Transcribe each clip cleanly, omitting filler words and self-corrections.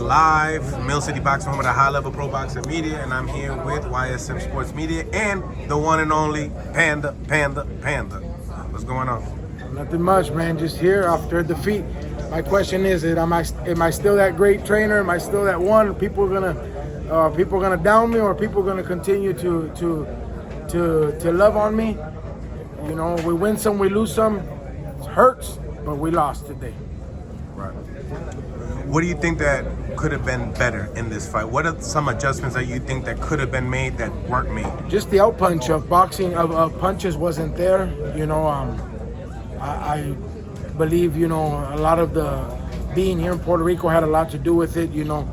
live from Mill City Boxing, home of the high-level pro boxing media, and I'm here with YSM Sports Media and the one and only Panda. What's going on? Nothing much, man. Just here after a defeat. My question is, am I still that great trainer? Am I still that one? People are gonna down me, or people are gonna continue to love on me? You know, we win some, we lose some. It hurts, but we lost today. Right. What do you think that could have been better in this fight? What are some adjustments that you think that could have been made that weren't made? Just the outpunch of boxing of punches wasn't there. You know, I believe, you know, a lot of the being here in Puerto Rico had a lot to do with it. You know,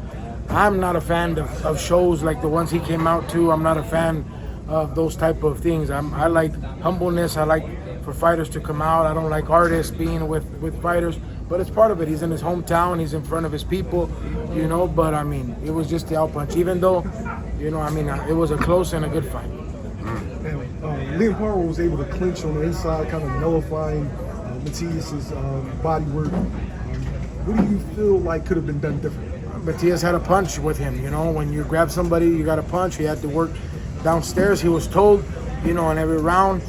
I'm not a fan of shows like the ones he came out to. I'm not a fan of those type of things. I like humbleness. I like for fighters to come out. I don't like artists being with fighters, but it's part of it. He's in his hometown. He's in front of his people, you know, but I mean, it was just the outpunch. Even though, you know, I mean, it was a close and a good fight. And Paro was able to clinch on the inside, kind of nullifying Matias' body work. What do you feel like could have been done differently? Matias had a punch with him, you know. When you grab somebody, you got a punch. He had to work downstairs. He was told, you know, in every round.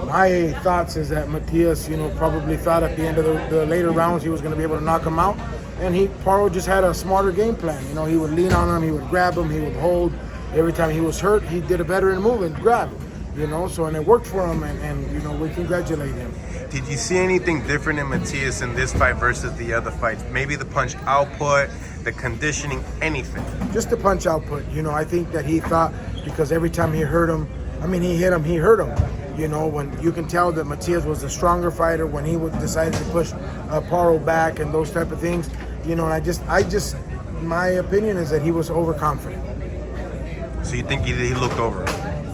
My thoughts is that Matias, you know, probably thought at the end of the later rounds he was going to be able to knock him out. And Paro just had a smarter game plan. You know, he would lean on him, he would grab him, he would hold. Every time he was hurt, he did a veteran move and grab, you know. So, and it worked for him, and you know, we congratulate him. Did you see anything different in Matias in this fight versus the other fights? Maybe the punch output, the conditioning, anything? Just the punch output. You know, I think that he thought because every time he hurt him, he hit him, he hurt him. You know, when you can tell that Matias was a stronger fighter when he decided to push Paro back and those type of things. You know, and I just, my opinion is that he was overconfident. So you think he looked over?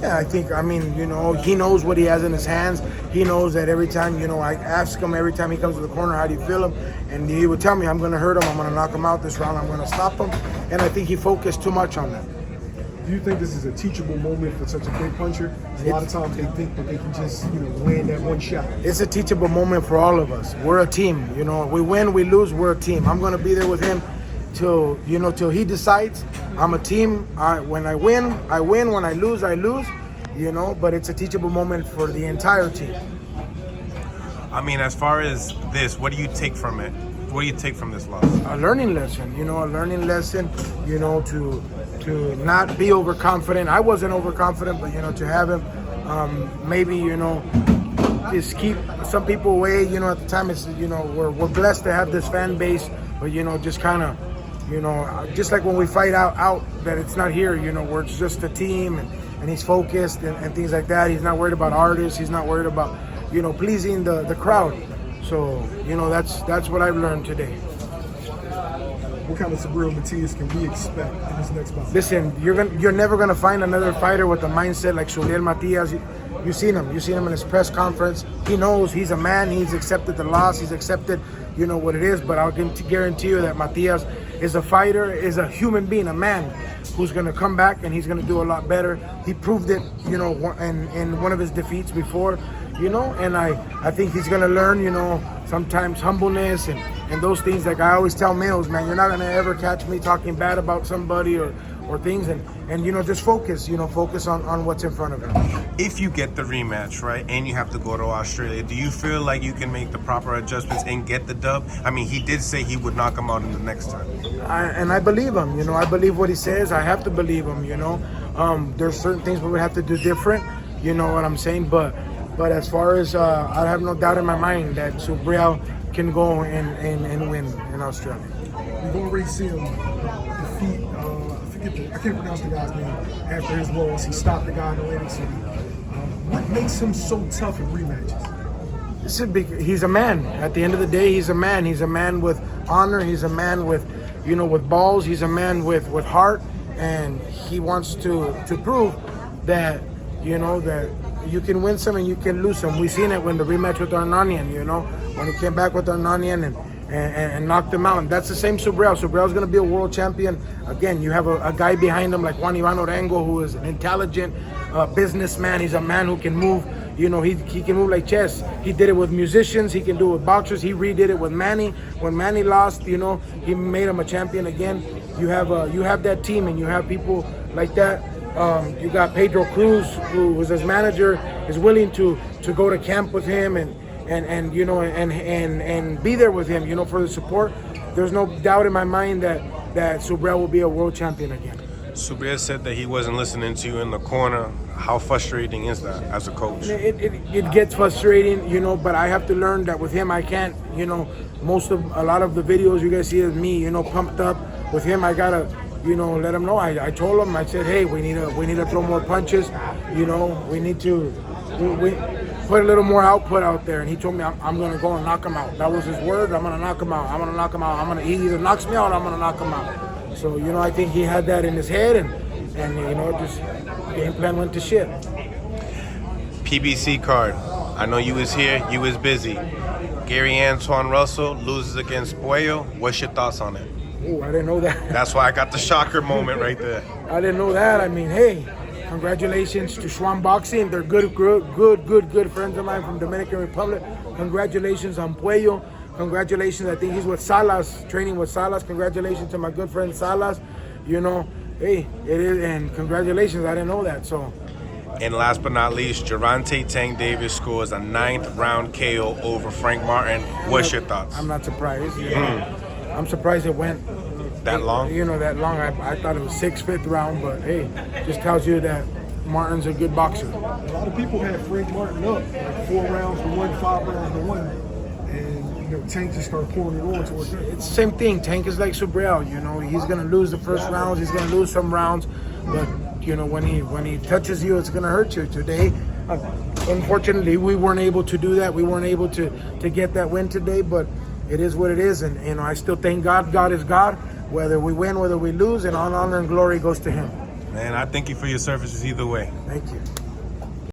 Yeah, I think, you know, he knows what he has in his hands. He knows that every time, you know, I ask him every time he comes to the corner, how do you feel him? And he would tell me, I'm going to hurt him, I'm going to knock him out this round, I'm going to stop him. And I think he focused too much on that. Do you think this is a teachable moment for such a great puncher? A lot of times they think that they can just, you know, land that one shot. It's a teachable moment for all of us. We're a team, you know. We win, we lose, we're a team. I'm going to be there with him till he decides. I'm a team. When I win, I win. When I lose, you know, but it's a teachable moment for the entire team. I mean, as far as this, what do you take from it? What do you take from this loss? A learning lesson, you know, you know, to not be overconfident. I wasn't overconfident, but, you know, to have him maybe, you know, just keep some people away. You know, at the time, it's, you know, we're blessed to have this fan base, but, you know, just kind of, you know, just like when we fight out that it's not here, you know, where it's just a team and he's focused and things like that. He's not worried about artists. He's not worried about, you know, pleasing the crowd. So, you know, that's what I've learned today. What kind of Subriel Matias can we expect in this next bout? Listen, you're never gonna find another fighter with a mindset like Subriel Matias. You've seen him in his press conference. He knows he's a man. He's accepted the loss. He's accepted, you know, what it is. But I'll guarantee you that Matias is a fighter, is a human being, a man who's gonna come back and he's gonna do a lot better. He proved it, you know, in one of his defeats before, you know, and I think he's gonna learn, you know, sometimes humbleness and those things. Like I always tell males, man, you're not gonna ever catch me talking bad about somebody or things, and you know, just focus on what's in front of him. If you get the rematch, right, and you have to go to Australia, do you feel like you can make the proper adjustments and get the dub? I mean, he did say he would knock him out in the next time. I believe him, you know. I believe what he says. I have to believe him, you know. There's certain things we would have to do different, you know what I'm saying? But as far as, I have no doubt in my mind that Subriel can go and win in Australia. We've already seen him defeat, I can't pronounce the guy's name, after his loss. He stopped the guy in Atlantic City. What makes him so tough in rematches? He's a man. At the end of the day, he's a man. He's a man with honor. He's a man with, you know, with balls. He's a man with heart. And he wants to prove that, you know, that you can win some and you can lose some. We've seen it when the rematch with Arnanian, you know, when he came back with Arnanian and knocked him out. And that's the same Subriel. Subriel's going to be a world champion. Again, you have a guy behind him like Juan Iván Orengo, who is an intelligent businessman. He's a man who can move. You know, he can move like chess. He did it with musicians. He can do it with boxers. He redid it with Manny. When Manny lost, you know, he made him a champion again. You have that team, and you have people like that. You got Pedro Cruz, who was his manager, is willing to go to camp with him and you know and be there with him, you know, for the support. There's no doubt in my mind that Subriel will be a world champion again. Subriel said that he wasn't listening to you in the corner. How frustrating is that as a coach? It gets frustrating, you know, but I have to learn that with him I can't, you know, a lot of the videos you guys see is me, you know, pumped up. With him I gotta, you know, let him know. I told him, I said, hey, we need to throw more punches, you know, we need to we put a little more output out there. And he told me I'm gonna go and knock him out. That was his word. I'm gonna knock him out. I'm gonna knock him out. He either knocks me out or I'm gonna knock him out. So, you know, I think he had that in his head, and you know, just game plan went to shit. PBC card. I know you was here, you was busy. Gary Antoine Russell loses against Puello. What's your thoughts on it? Oh, I didn't know that. That's why I got the shocker moment right there. I didn't know that. I mean, hey, congratulations to Schwan Boxing. They're good friends of mine from Dominican Republic. Congratulations on Puello. Congratulations. I think he's with Salas, training with Salas. Congratulations to my good friend Salas. You know, hey, it is, and congratulations. I didn't know that. So. And last but not least, Gervonta Tank Davis scores a 9th round KO over Frank Martin. What's your thoughts? I'm not surprised. I'm surprised it went that long. You know, that long. I thought it was 6th, 5th round, but hey, just tells you that Martin's a good boxer. A lot of people had Frank Martin up like 4 rounds to 1, 5 rounds to 1, and you know, Tank just started pouring it on towards him. It's the same thing. Tank is like Subriel. You know, he's gonna lose the first rounds. He's gonna lose some rounds, but you know, when he touches you, it's gonna hurt you. Today, unfortunately, we weren't able to do that. We weren't able to get that win today, but it is what it is, and you know, I still thank God. God is God. Whether we win, whether we lose, and all honor and glory goes to Him. Man, I thank you for your services either way. Thank you.